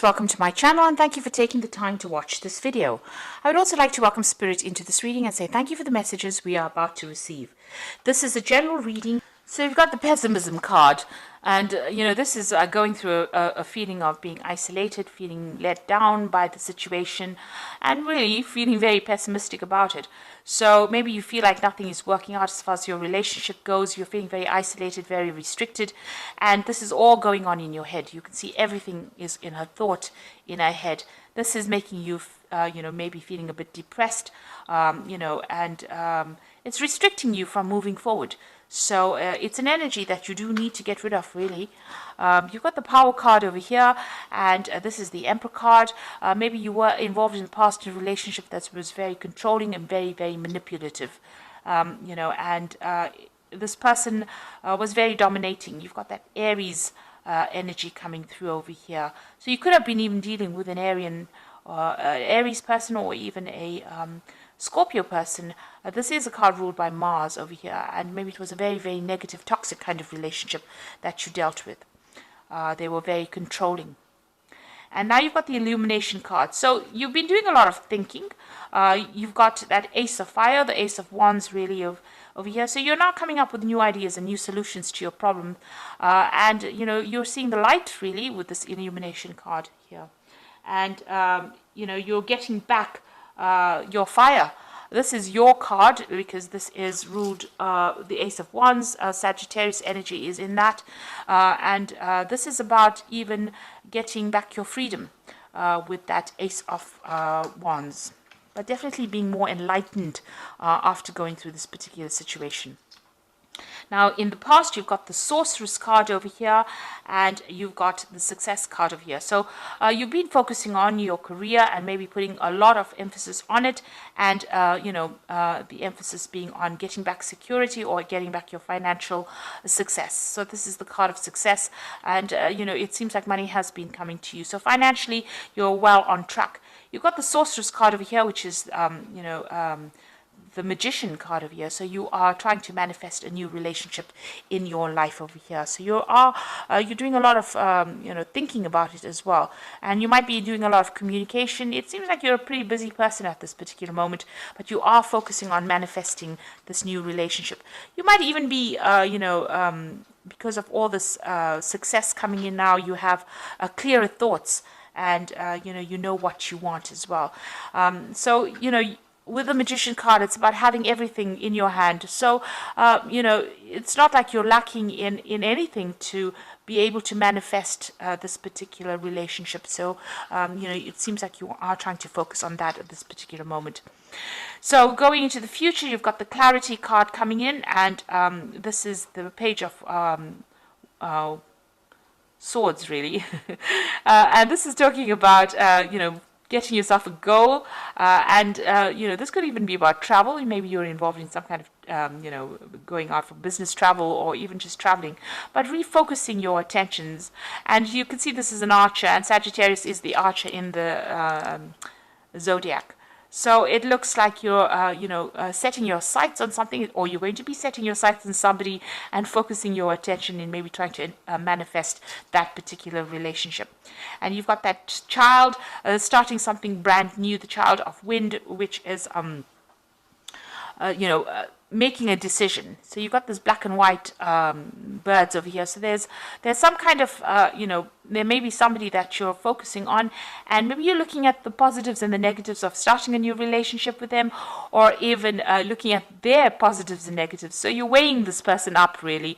Welcome to my channel and thank you for taking the time to watch this video. I would also like to welcome Spirit into this reading and say thank you for the messages we are about to receive. This is a general reading. So you've got the pessimism card, and this is going through a feeling of being isolated, feeling let down by the situation, and really feeling very pessimistic about it. So maybe you feel like nothing is working out as far as your relationship goes. You're feeling very isolated, very restricted, and this is all going on in your head. You can see everything is in her thought, in her head. This is making you, maybe feeling a bit depressed, and it's restricting you from moving forward. So it's an energy that you do need to get rid of, really. You've got the Power card over here, and this is the Emperor card. Maybe you were involved in the past in a relationship that was very controlling and very, very manipulative. This person was very dominating. You've got that Aries energy coming through over here. So you could have been even dealing with an Aries person, or even a Scorpio person. This is a card ruled by Mars over here, and maybe it was a very, very negative, toxic kind of relationship that you dealt with. They were very controlling. And now you've got the Illumination card. So you've been doing a lot of thinking. You've got that Ace of Fire, the Ace of Wands, really, over here. So you're now coming up with new ideas and new solutions to your problem. You're seeing the light, really, with this Illumination card here. And, you're getting back your fire. This is your card because this is ruled the Ace of Wands. Sagittarius energy is in that, and this is about even getting back your freedom with that Ace of Wands, but definitely being more enlightened after going through this particular situation. Now, in the past, you've got the Sorceress card over here, and you've got the Success card over here. So you've been focusing on your career and maybe putting a lot of emphasis on it, and the emphasis being on getting back security or getting back your financial success. So this is the card of success, and it seems like money has been coming to you. So financially, you're well on track. You've got the Sorceress card over here, which is the Magician card over here. So you are trying to manifest a new relationship in your life over here. So you're doing a lot of thinking about it as well, and you might be doing a lot of communication. It seems like you're a pretty busy person at this particular moment, but you are focusing on manifesting this new relationship. You might even be because of all this success coming in now, you have clearer thoughts, and you know what you want as well. With the Magician card, it's about having everything in your hand. So, it's not like you're lacking in anything to be able to manifest this particular relationship. So, it seems like you are trying to focus on that at this particular moment. So, going into the future, you've got the Clarity card coming in, and this is the Page of Swords, really. And this is talking about, getting yourself a goal, this could even be about travel. Maybe you're involved in some kind of, going out for business travel or even just traveling, but refocusing your attentions. And you can see this is an archer, and Sagittarius is the archer in the zodiac. So it looks like you're, setting your sights on something, or you're going to be setting your sights on somebody and focusing your attention in maybe trying to manifest that particular relationship. And you've got that child starting something brand new, the child of wind, which is, making a decision. So you've got this black and white birds over here. So there's some kind of, there may be somebody that you're focusing on, and maybe you're looking at the positives and the negatives of starting a new relationship with them, or even looking at their positives and negatives. So you're weighing this person up, really,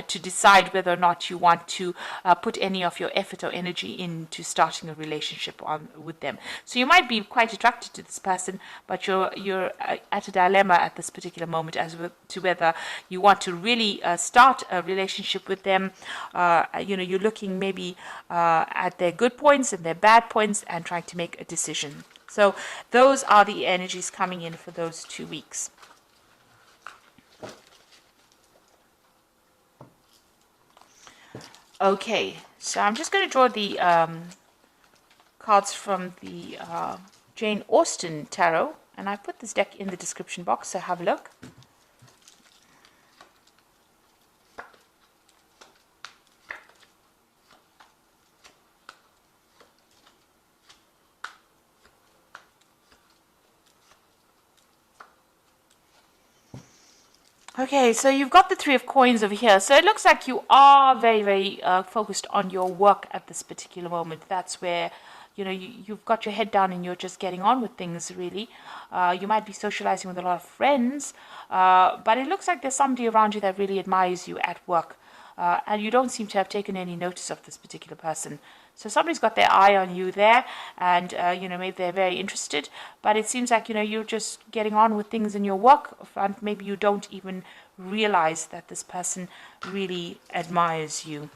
to decide whether or not you want to put any of your effort or energy into starting a relationship with them. So you might be quite attracted to this person, but you're at a dilemma at this particular moment as to whether you want to really start a relationship with them. You're looking maybe at their good points and their bad points and trying to make a decision. So those are the energies coming in for those 2 weeks. Okay, so I'm just going to draw the cards from the Jane Austen Tarot, and I put this deck in the description box, so have a look. Okay, so you've got the Three of Coins over here. So it looks like you are very, very focused on your work at this particular moment. That's where, you've got your head down and you're just getting on with things, really. You might be socializing with a lot of friends, but it looks like there's somebody around you that really admires you at work. And you don't seem to have taken any notice of this particular person. So somebody's got their eye on you there, and maybe they're very interested. But it seems like you're just getting on with things in your work front. Maybe you don't even realize that this person really admires you.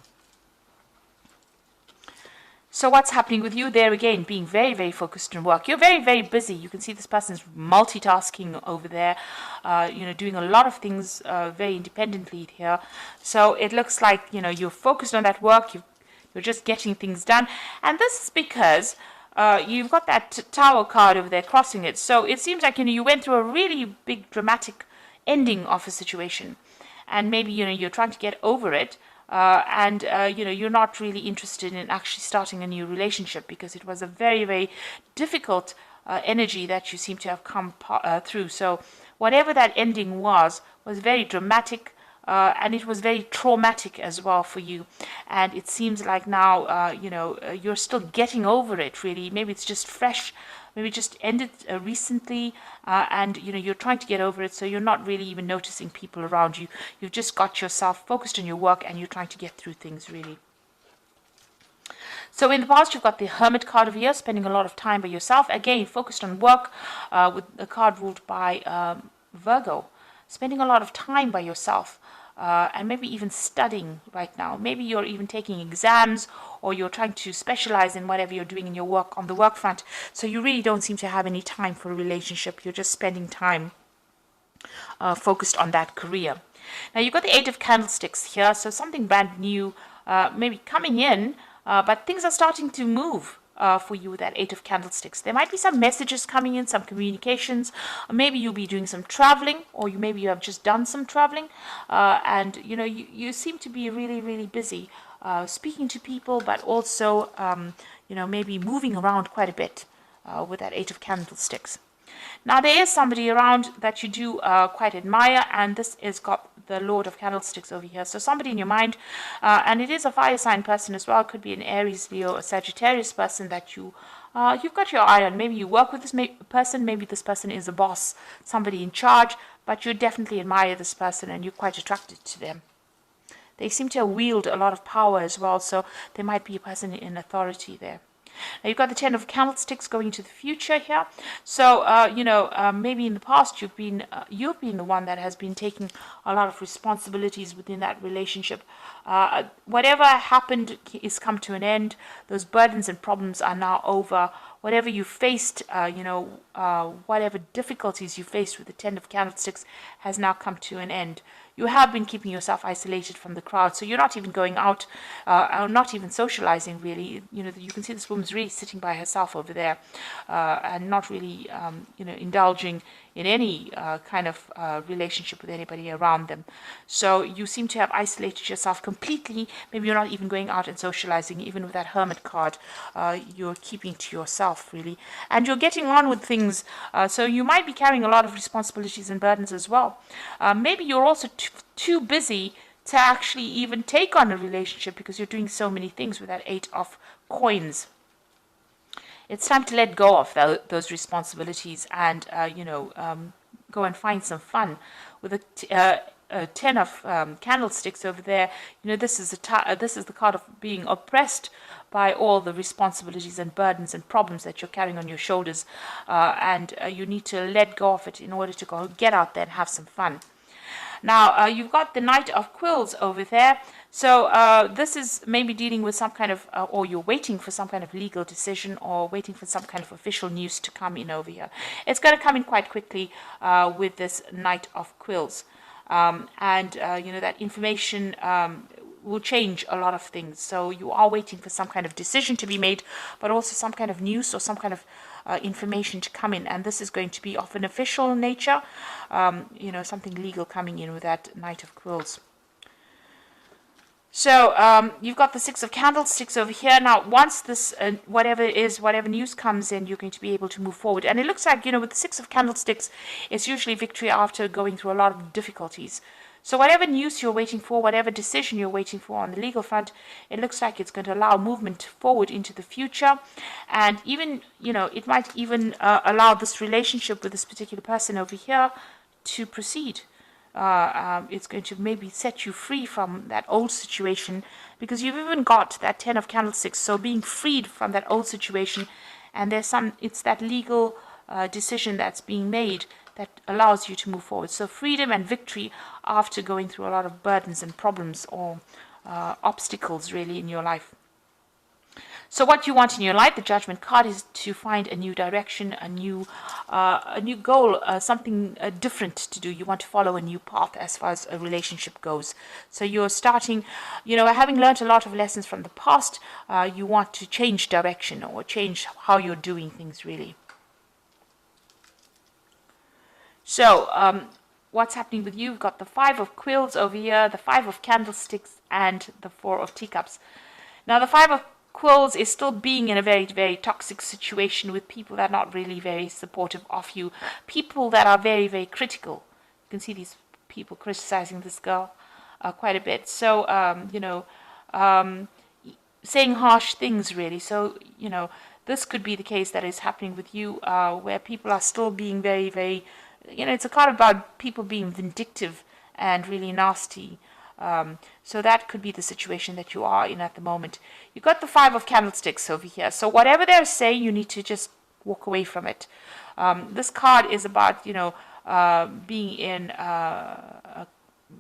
So what's happening with you there again? Being very, very focused on work. You're very, very busy. You can see this person's multitasking over there, doing a lot of things very independently here. So it looks like, you're focused on that work. You're just getting things done. And this is because you've got that Tower card over there crossing it. So it seems like, you went through a really big dramatic ending of a situation. And maybe, you're trying to get over it. You're not really interested in actually starting a new relationship because it was a very, very difficult energy that you seem to have come through. So whatever that ending was very dramatic, and it was very traumatic as well for you. And it seems like now, you're still getting over it, really. Maybe it's just fresh. Maybe it just ended recently, and you're trying to get over it, so you're not really even noticing people around you. You've just got yourself focused on your work, and you're trying to get through things, really. So in the past, you've got the Hermit card over here, spending a lot of time by yourself. Again, focused on work, with the card ruled by Virgo. Spending a lot of time by yourself. And maybe even studying right now. Maybe you're even taking exams, or you're trying to specialize in whatever you're doing in your work on the work front. So you really don't seem to have any time for a relationship. You're just spending time focused on that career. Now you've got the Eight of Candlesticks here, so something brand new maybe coming in, but things are starting to move. For you with that Eight of Candlesticks. There might be some messages coming in, some communications. Maybe you'll be doing some traveling, or maybe you have just done some traveling. And you seem to be really, really busy speaking to people, but also, maybe moving around quite a bit with that Eight of Candlesticks. Now, there is somebody around that you do quite admire, and this is got the Lord of Candlesticks over here. So somebody in your mind, and it is a fire sign person as well. It could be an Aries, Leo, or Sagittarius person that you've got your eye on. Maybe you work with this person. Maybe this person is a boss, somebody in charge, but you definitely admire this person, and you're quite attracted to them. They seem to wield a lot of power as well, so there might be a person in authority there. Now you've got the Ten of Candlesticks going into the future here. So, maybe in the past you've been the one that has been taking a lot of responsibilities within that relationship. Whatever happened is come to an end. Those burdens and problems are now over. Whatever you faced, whatever difficulties you faced with the Ten of Candlesticks has now come to an end. You have been keeping yourself isolated from the crowd, so you're not even going out, or not even socializing, really. You can see this woman's really sitting by herself over there, and not really, indulging in any kind of relationship with anybody around them. So you seem to have isolated yourself completely. Maybe you're not even going out and socializing, even with that Hermit card. You're keeping to yourself, really. And you're getting on with things, so you might be carrying a lot of responsibilities and burdens as well. Maybe you're also too busy to actually even take on a relationship because you're doing so many things with that Eight of Coins. It's time to let go of those responsibilities and, go and find some fun. With a Ten of Candlesticks over there, this is the card of being oppressed by all the responsibilities and burdens and problems that you're carrying on your shoulders. And you need to let go of it in order to go get out there and have some fun. Now, you've got the Knight of Quills over there. So this is maybe dealing with some kind of, or you're waiting for some kind of legal decision or waiting for some kind of official news to come in over here. It's going to come in quite quickly with this Knight of Quills. That information will change a lot of things. So you are waiting for some kind of decision to be made, but also some kind of news or some kind of information to come in, and this is going to be of an official nature, something legal coming in with that Knight of Quills. So you've got the Six of Candlesticks over here. Now, once this, whatever news comes in, you're going to be able to move forward. And it looks like, with the Six of Candlesticks, it's usually victory after going through a lot of difficulties. So whatever news you're waiting for, whatever decision you're waiting for on the legal front, it looks like it's going to allow movement forward into the future. And even, it might even allow this relationship with this particular person over here to proceed. It's going to maybe set you free from that old situation, because you've even got that Ten of Candlesticks. So being freed from that old situation, and it's that legal decision that's being made that allows you to move forward. So freedom and victory after going through a lot of burdens and problems or obstacles really in your life. So what you want in your life, the Judgment card, is to find a new direction, a new goal, something different to do. You want to follow a new path as far as a relationship goes. So you're starting, having learned a lot of lessons from the past, you want to change direction or change how you're doing things really. So what's happening with you? You've got the Five of Quills over here, the Five of Candlesticks, and the Four of Teacups. Now the Five of Quills is still being in a very, very toxic situation with people that are not really very supportive of you. People that are very, very critical. You can see these people criticizing this girl quite a bit. So, saying harsh things really. So, this could be the case that is happening with you, where people are still being very, very, it's a card about people being vindictive and really nasty. So that could be the situation that you are in at the moment. You've got the Five of Candlesticks over here. So whatever they're saying, you need to just walk away from it. This card is about, being in a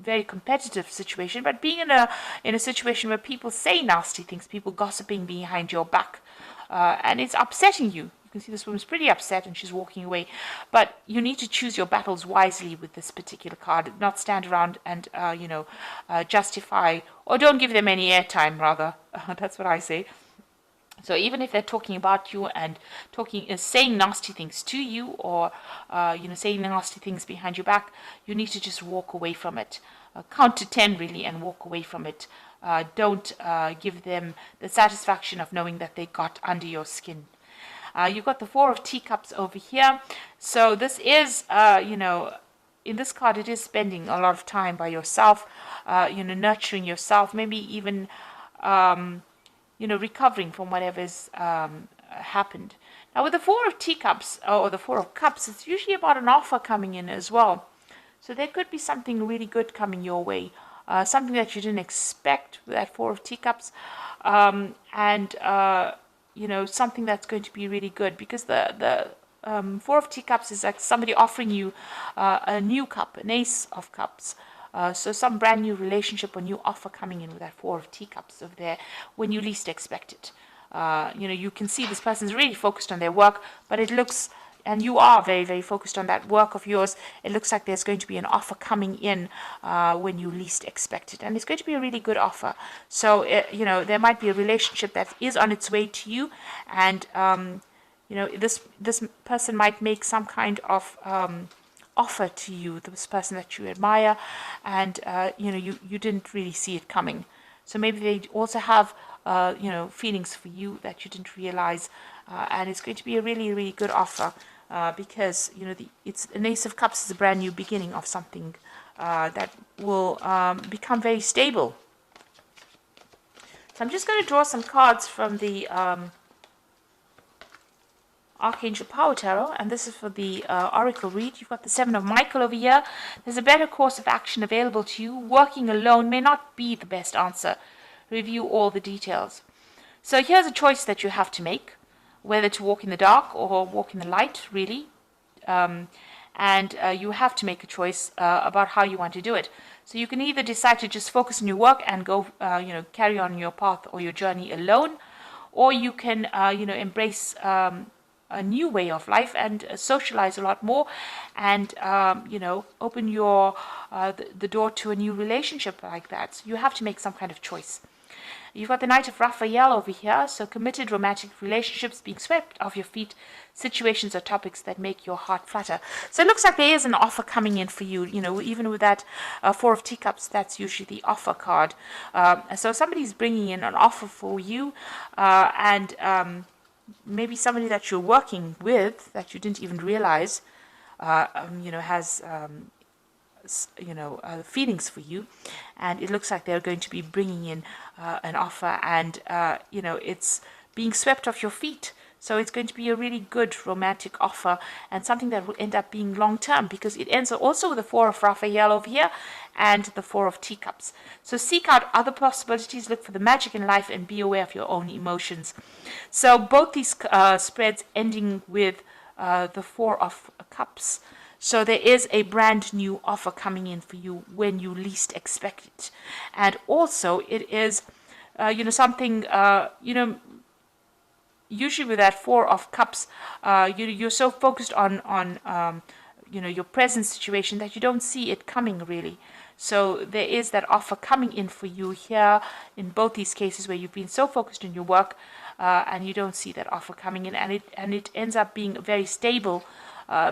very competitive situation, but being in a situation where people say nasty things, people gossiping behind your back, and it's upsetting you. You can see this woman's pretty upset and she's walking away. But you need to choose your battles wisely with this particular card. Not stand around and, justify, or don't give them any airtime, rather. That's what I say. So even if they're talking about you and saying nasty things to you, or, saying nasty things behind your back, you need to just walk away from it. Count to 10 really and walk away from it. Don't give them the satisfaction of knowing that they got under your skin. You've got the Four of Teacups over here. So this is, in this card, it is spending a lot of time by yourself, nurturing yourself, maybe even, recovering from whatever's happened. Now, with the Four of Teacups, or the Four of Cups, it's usually about an offer coming in as well. So there could be something really good coming your way, something that you didn't expect with that Four of Teacups, something that's going to be really good, because the Four of Teacups is like somebody offering you a new cup, an Ace of Cups. So some brand new relationship or new offer coming in with that Four of Teacups over there when you least expect it. You can see this person's really focused on their work, but it looks, and you are very, very focused on that work of yours, it looks like there's going to be an offer coming in when you least expect it. And it's going to be a really good offer. So, there might be a relationship that is on its way to you. And, this person might make some kind of offer to you, this person that you admire. And, you didn't really see it coming. So maybe they also have, feelings for you that you didn't realize. And it's going to be a really, really good offer. Because it's an Ace of Cups is a brand new beginning of something that will become very stable. So I'm just going to draw some cards from the Archangel Power Tarot, and this is for the Oracle read. You've got the Seven of Michael over here. There's a better course of action available to you. Working alone may not be the best answer. Review all the details. So here's a choice that you have to make, whether to walk in the dark or walk in the light, really. And you have to make a choice about how you want to do it. So you can either decide to just focus on your work and go, carry on your path or your journey alone, or you can, embrace a new way of life and socialize a lot more, and open your the door to a new relationship like that. So you have to make some kind of choice. You've got the Knight of Raphael over here, so committed romantic relationships being swept off your feet, situations or topics that make your heart flutter. So it looks like there is an offer coming in for you. You know, even with that Four of Teacups, that's usually the offer card. So somebody's bringing in an offer for you, and maybe somebody that you're working with that you didn't even realize, you know, has feelings for you, and it looks like they're going to be bringing in an offer, and you know, it's being swept off your feet. So it's going to be a really good romantic offer, and something that will end up being long term, because it ends also with the Four of Raphael over here and the Four of Teacups. So seek out other possibilities, look for the magic in life, and be aware of your own emotions. So both these spreads ending with the Four of Cups. So there is a brand new offer coming in for you when you least expect it. And also it is, you know, something, you know, usually with that Four of Cups, you're so focused on you know, your present situation that you don't see it coming really. So there is that offer coming in for you here in both these cases where you've been so focused on your work and you don't see that offer coming in, and it ends up being very stable.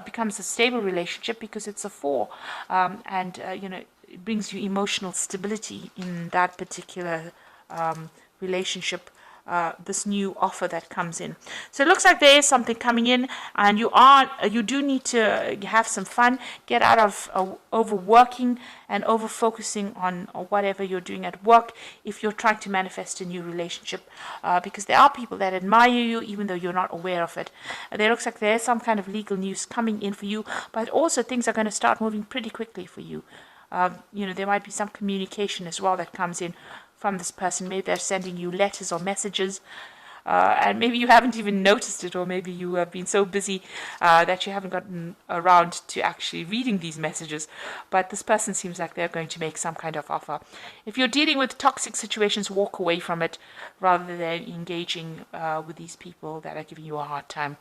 Becomes a stable relationship because it's a four, and you know, it brings you emotional stability in that particular relationship. This new offer that comes in. So it looks like there is something coming in, and you do need to have some fun, get out of overworking and over focusing on whatever you're doing at work if you're trying to manifest a new relationship, because there are people that admire you even though you're not aware of it. There looks like there's some kind of legal news coming in for you, but also things are going to start moving pretty quickly for you. You know, there might be some communication as well that comes in from this person. Maybe they're sending you letters or messages, and maybe you haven't even noticed it, or maybe you have been so busy that you haven't gotten around to actually reading these messages. But this person seems like they're going to make some kind of offer. If you're dealing with toxic situations, walk away from it rather than engaging with these people that are giving you a hard time.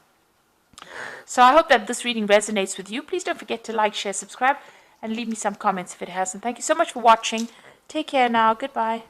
So I hope that this reading resonates with you. Please don't forget to like, share, subscribe, and leave me some comments if it hasn't. Thank you so much for watching. Take care now. Goodbye.